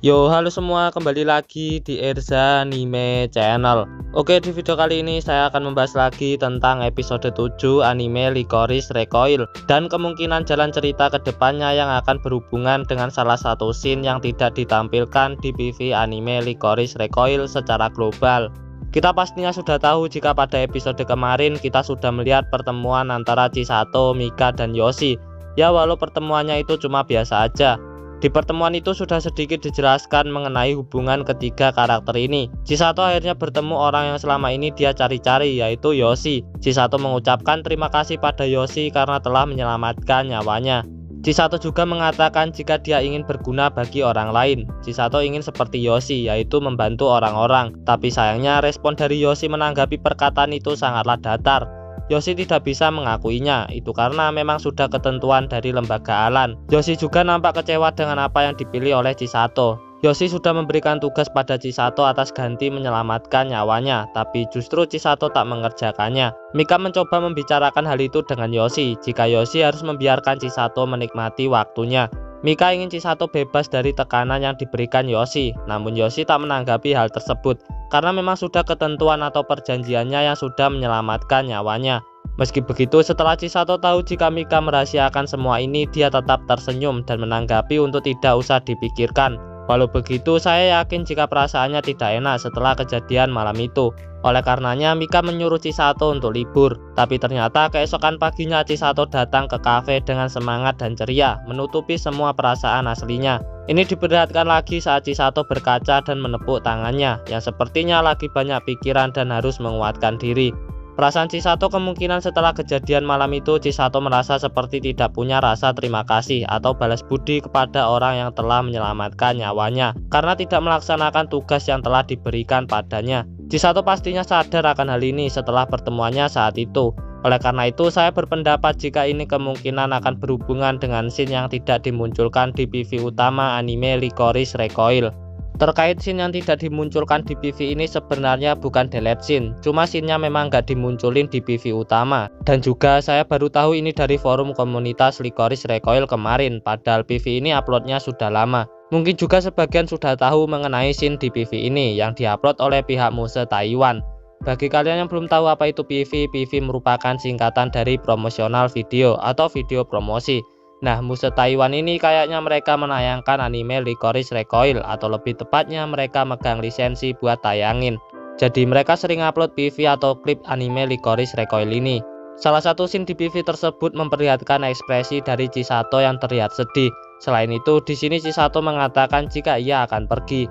Yo, halo semua, kembali lagi di Erza Anime Channel. Oke, di video kali ini saya akan membahas lagi tentang episode 7 anime Lycoris Recoil dan kemungkinan jalan cerita ke depannya yang akan berhubungan dengan salah satu scene yang tidak ditampilkan di PV anime Lycoris Recoil secara global. Kita pastinya sudah tahu jika pada episode kemarin kita sudah melihat pertemuan antara Chisato, Mika, dan Yoshi. Ya, walau pertemuannya itu cuma biasa aja. Di pertemuan itu sudah sedikit dijelaskan mengenai hubungan ketiga karakter ini. Chisato akhirnya bertemu orang yang selama ini dia cari-cari, yaitu Yoshi. Chisato mengucapkan terima kasih pada Yoshi karena telah menyelamatkan nyawanya. Chisato juga mengatakan jika dia ingin berguna bagi orang lain. Chisato ingin seperti Yoshi, yaitu membantu orang-orang. Tapi sayangnya respon dari Yoshi menanggapi perkataan itu sangatlah datar. Yoshi tidak bisa mengakuinya, itu karena memang sudah ketentuan dari lembaga Alan. Yoshi juga nampak kecewa dengan apa yang dipilih oleh Chisato. Yoshi sudah memberikan tugas pada Chisato atas ganti menyelamatkan nyawanya, tapi justru Chisato tak mengerjakannya. Mika mencoba membicarakan hal itu dengan Yoshi, jika Yoshi harus membiarkan Chisato menikmati waktunya. Mika ingin Chisato bebas dari tekanan yang diberikan Yoshi, namun Yoshi tak menanggapi hal tersebut karena memang sudah ketentuan atau perjanjiannya yang sudah menyelamatkan nyawanya. Meski begitu, setelah Chisato tahu jika Mika merahasiakan semua ini, dia tetap tersenyum dan menanggapi untuk tidak usah dipikirkan. Walau begitu, saya yakin jika perasaannya tidak enak setelah kejadian malam itu. Oleh karenanya, Mika menyuruh Chisato untuk libur. Tapi ternyata keesokan paginya Chisato datang ke kafe dengan semangat dan ceria, menutupi semua perasaan aslinya. Ini diperlihatkan lagi saat Chisato berkaca dan menepuk tangannya, yang sepertinya lagi banyak pikiran dan harus menguatkan diri. Perasaan Chisato kemungkinan setelah kejadian malam itu Chisato merasa seperti tidak punya rasa terima kasih atau balas budi kepada orang yang telah menyelamatkan nyawanya karena tidak melaksanakan tugas yang telah diberikan padanya. Chisato pastinya sadar akan hal ini setelah pertemuannya saat itu. Oleh karena itu saya berpendapat jika ini kemungkinan akan berhubungan dengan scene yang tidak dimunculkan di PV utama anime Lycoris Recoil. Terkait scene yang tidak dimunculkan di PV ini sebenarnya bukan delete scene, cuma scene-nya memang nggak dimunculin di PV utama. Dan juga saya baru tahu ini dari forum komunitas Lycoris Recoil kemarin, padahal PV ini uploadnya sudah lama. Mungkin juga sebagian sudah tahu mengenai scene di PV ini yang diupload oleh pihak Muse Taiwan. Bagi kalian yang belum tahu apa itu PV, PV merupakan singkatan dari promosional video atau video promosi. Nah, Muse Taiwan ini kayaknya mereka menayangkan anime Lycoris Recoil atau lebih tepatnya mereka megang lisensi buat tayangin. Jadi mereka sering upload PV atau klip anime Lycoris Recoil ini. Salah satu scene di PV tersebut memperlihatkan ekspresi dari Chisato yang terlihat sedih. Selain itu, di sini Chisato mengatakan jika ia akan pergi.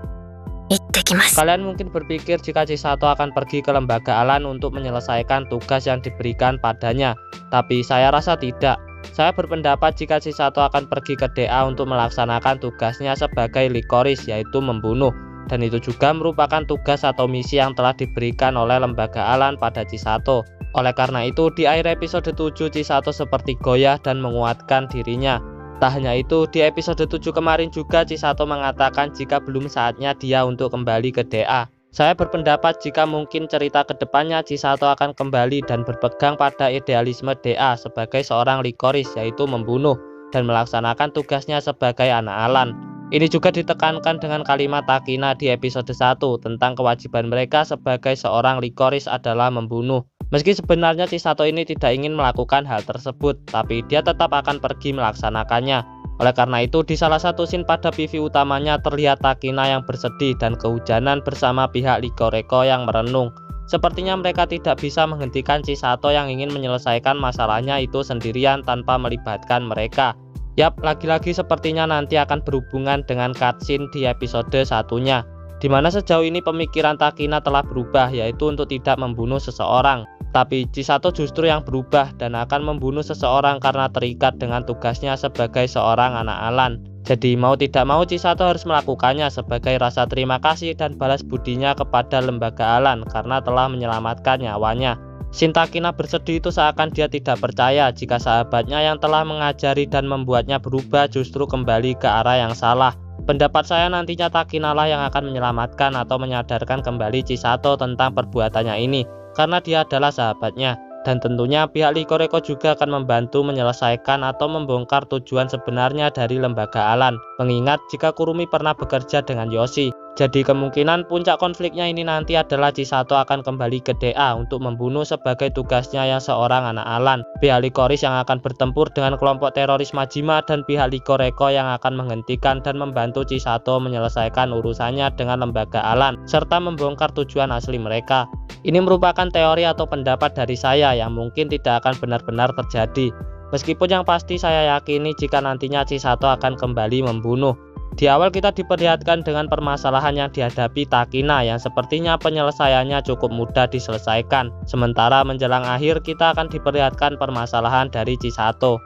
Kalian mungkin berpikir jika Chisato akan pergi ke lembaga Alan untuk menyelesaikan tugas yang diberikan padanya, tapi saya rasa tidak. Saya berpendapat jika Chisato akan pergi ke DA untuk melaksanakan tugasnya sebagai Lycoris, yaitu membunuh. Dan itu juga merupakan tugas atau misi yang telah diberikan oleh lembaga Alan pada Chisato. Oleh karena itu, di akhir episode 7 Chisato seperti goyah dan menguatkan dirinya. Tak hanya itu, di episode 7 kemarin juga Chisato mengatakan jika belum saatnya dia untuk kembali ke DA. Saya berpendapat jika mungkin cerita kedepannya Chisato akan kembali dan berpegang pada idealisme DA sebagai seorang Lycoris, yaitu membunuh dan melaksanakan tugasnya sebagai anak Alan. Ini juga ditekankan dengan kalimat Takina di episode 1 tentang kewajiban mereka sebagai seorang Lycoris adalah membunuh. Meski sebenarnya Chisato ini tidak ingin melakukan hal tersebut, tapi dia tetap akan pergi melaksanakannya. Oleh karena itu, di salah satu scene pada PV utamanya terlihat Takina yang bersedih dan kehujanan bersama pihak Lycoreco yang merenung. Sepertinya mereka tidak bisa menghentikan Chisato yang ingin menyelesaikan masalahnya itu sendirian tanpa melibatkan mereka. Yap, lagi-lagi sepertinya nanti akan berhubungan dengan cutscene di episode satunya, di mana sejauh ini pemikiran Takina telah berubah, yaitu untuk tidak membunuh seseorang. Tapi Chisato justru yang berubah dan akan membunuh seseorang karena terikat dengan tugasnya sebagai seorang anak Alan. Jadi mau tidak mau Chisato harus melakukannya sebagai rasa terima kasih dan balas budinya kepada lembaga Alan karena telah menyelamatkan nyawanya. Shin Takina bersedih itu seakan dia tidak percaya jika sahabatnya yang telah mengajari dan membuatnya berubah justru kembali ke arah yang salah. Pendapat saya nantinya Takina lah yang akan menyelamatkan atau menyadarkan kembali Chisato tentang perbuatannya ini, karena dia adalah sahabatnya. Dan tentunya pihak Rico juga akan membantu menyelesaikan atau membongkar tujuan sebenarnya dari lembaga Alan. Mengingat jika Kurumi pernah bekerja dengan Yoshi, jadi kemungkinan puncak konfliknya ini nanti adalah Chisato akan kembali ke DA untuk membunuh sebagai tugasnya yang seorang anak Alan. Pihak Licorice yang akan bertempur dengan kelompok teroris Majima, dan pihak Rico yang akan menghentikan dan membantu Chisato menyelesaikan urusannya dengan lembaga Alan serta membongkar tujuan asli mereka. Ini merupakan teori atau pendapat dari saya yang mungkin tidak akan benar-benar terjadi. Meskipun yang pasti saya yakini jika nantinya Chisato akan kembali membunuh. Di awal kita diperlihatkan dengan permasalahan yang dihadapi Takina yang sepertinya penyelesaiannya cukup mudah diselesaikan. Sementara menjelang akhir kita akan diperlihatkan permasalahan dari Chisato.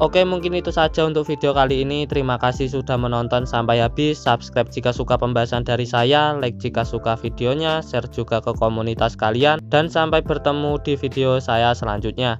Oke, mungkin itu saja untuk video kali ini. Terima kasih sudah menonton sampai habis. Subscribe jika suka pembahasan dari saya, like jika suka videonya, share juga ke komunitas kalian, dan sampai bertemu di video saya selanjutnya.